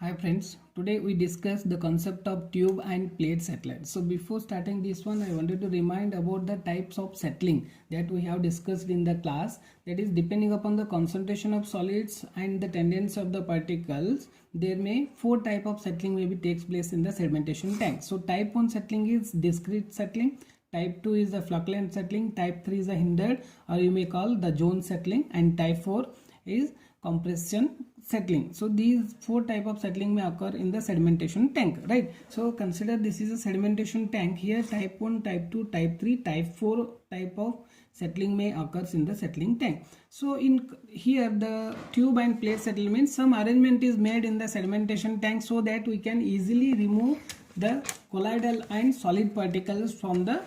Hi friends, today we discuss the concept of tube and plate settler. So before starting this one, I wanted to remind about the types of settling that we have discussed in the class. That is, depending upon the concentration of solids and the tendency of the particles, there may four type of settling maybe takes place in the sedimentation tank. So type 1 settling is discrete settling, type 2 is the Falkland settling, type 3 is the hindered or you may call the Jones settling, and type 4 is compression settling. So these four type of settling may occur in the sedimentation tank, right? So consider this is a sedimentation tank. Here type 1, type 2, type 3, type 4 type of settling may occurs in the settling tank. So in here the tube and plate settlement, some arrangement is made in the sedimentation tank so that we can easily remove the colloidal and solid particles from the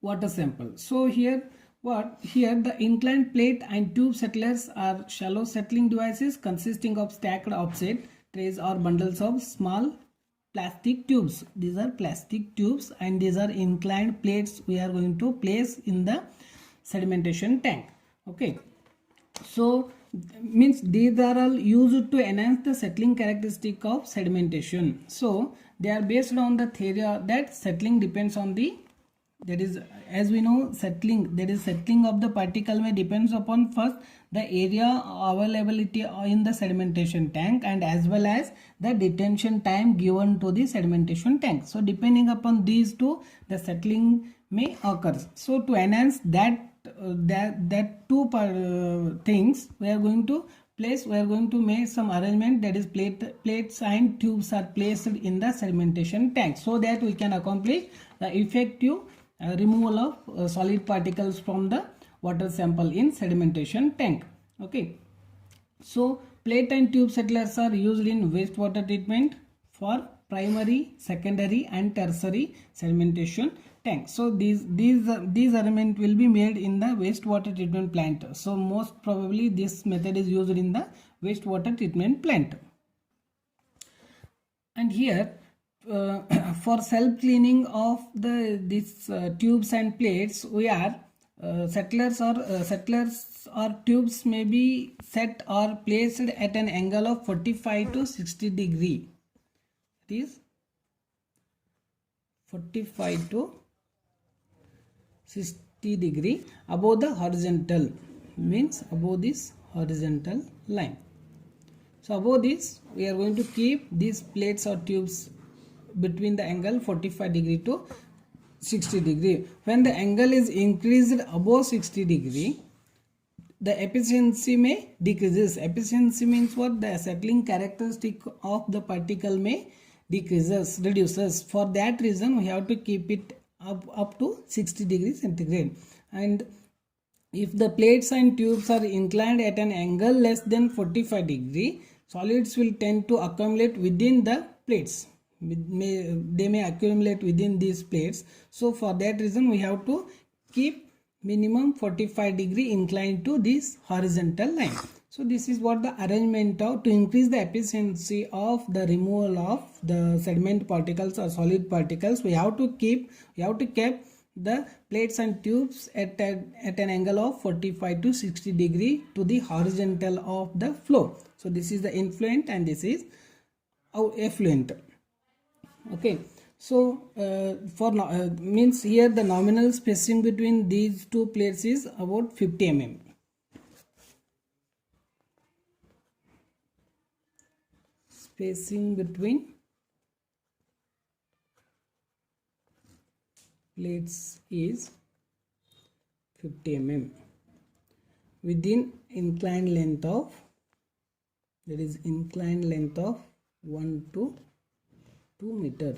water sample. So here the inclined plate and tube settlers are shallow settling devices consisting of stacked offset trays or bundles of small plastic tubes. These are plastic tubes and these are inclined plates we are going to place in the sedimentation tank. Okay, so means these are all used to enhance the settling characteristic of sedimentation. So they are based on the theory that settling depends on the, that is, as we know, settling, that is settling of the particle may depends upon first the area availability in the sedimentation tank and as well as the detention time given to the sedimentation tank. So depending upon these two, the settling may occur. So to enhance that two things, we are going to make some arrangement, that is plates and tubes are placed in the sedimentation tank so that we can accomplish the effective removal of solid particles from the water sample in sedimentation tank. Okay, so plate and tube settlers are used in wastewater treatment for primary, secondary and tertiary sedimentation tank. So these arrangement will be made in the wastewater treatment plant. So most probably this method is used in the wastewater treatment plant. And here for self cleaning of these tubes and plates, we are settlers or tubes may be set or placed at an angle of 45 to 60 degree. It is 45 to 60 degree above the horizontal, means above this horizontal line. So above this we are going to keep these plates or tubes between the angle 45 degree to 60 degree. When the angle is increased above 60 degree, the efficiency may decreases. Efficiency means what? The settling characteristic of the particle may reduces. For that reason we have to keep it up to 60 degrees centigrade. And if the plates and tubes are inclined at an angle less than 45 degree, solids will tend to accumulate within the plates. They may accumulate within these plates. So for that reason we have to keep minimum 45 degree inclined to this horizontal line. So this is what the arrangement of, to increase the efficiency of the removal of the sediment particles or solid particles, we have to keep the plates and tubes at an angle of 45 to 60 degree to the horizontal of the flow. So this is the influent and this is effluent. Okay, so means here the nominal spacing between these two plates is about 50 mm. Spacing between plates is 50 mm within inclined length of, that is inclined length of 1 to 2 meter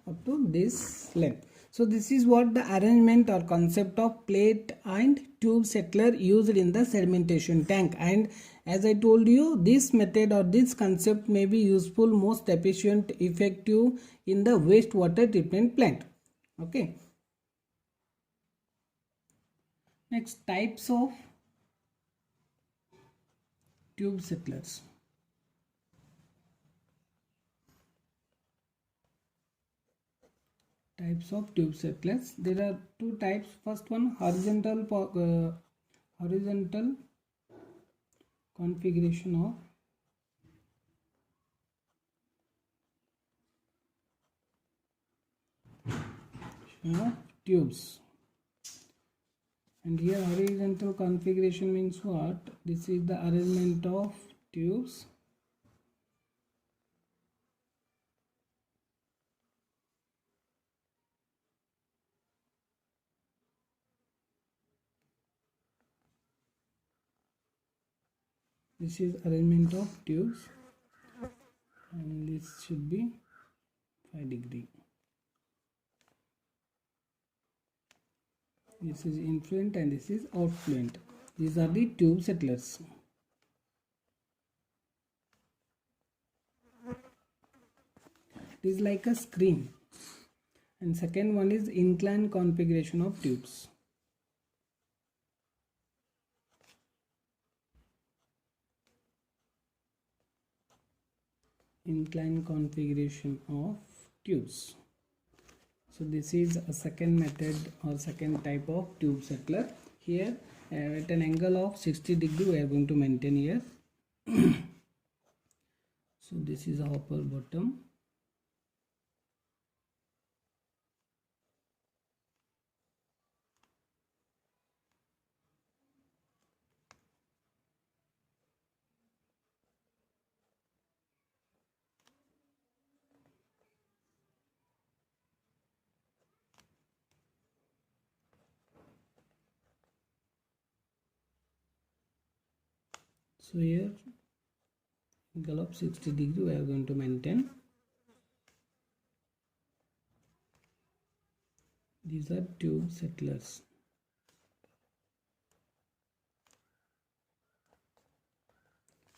up to this length. So this is what the arrangement or concept of plate and tube settler used in the sedimentation tank. And as I told you, this method or this concept may be useful, most efficient, effective in the wastewater treatment plant. Okay, next, types of tube settlers. Types of tube settlers. There are two types. First one, horizontal configuration of tubes. And here horizontal configuration means what? This is the arrangement of tubes. This is arrangement of tubes, and this should be 5 degree. This is influent and this is outfluent. These are the tube settlers. It is like a screen. And second one is inclined configuration of tubes. Inclined configuration of tubes. So this is a second method or second type of tube settler. Here at an angle of 60 degree we are going to maintain here. So this is a hopper bottom. So here angle of 60 degree we are going to maintain. These are tube settlers.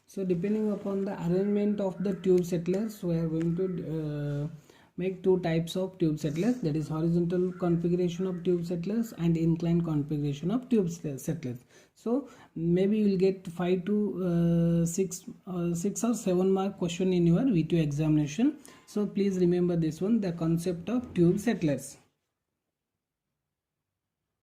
So depending upon the arrangement of the tube settlers, we are going to make two types of tube settlers, that is horizontal configuration of tube settlers and inclined configuration of tube settlers. So maybe you will get 5 to 6 or 7 mark question in your V2 examination. So please remember this one, the concept of tube settlers.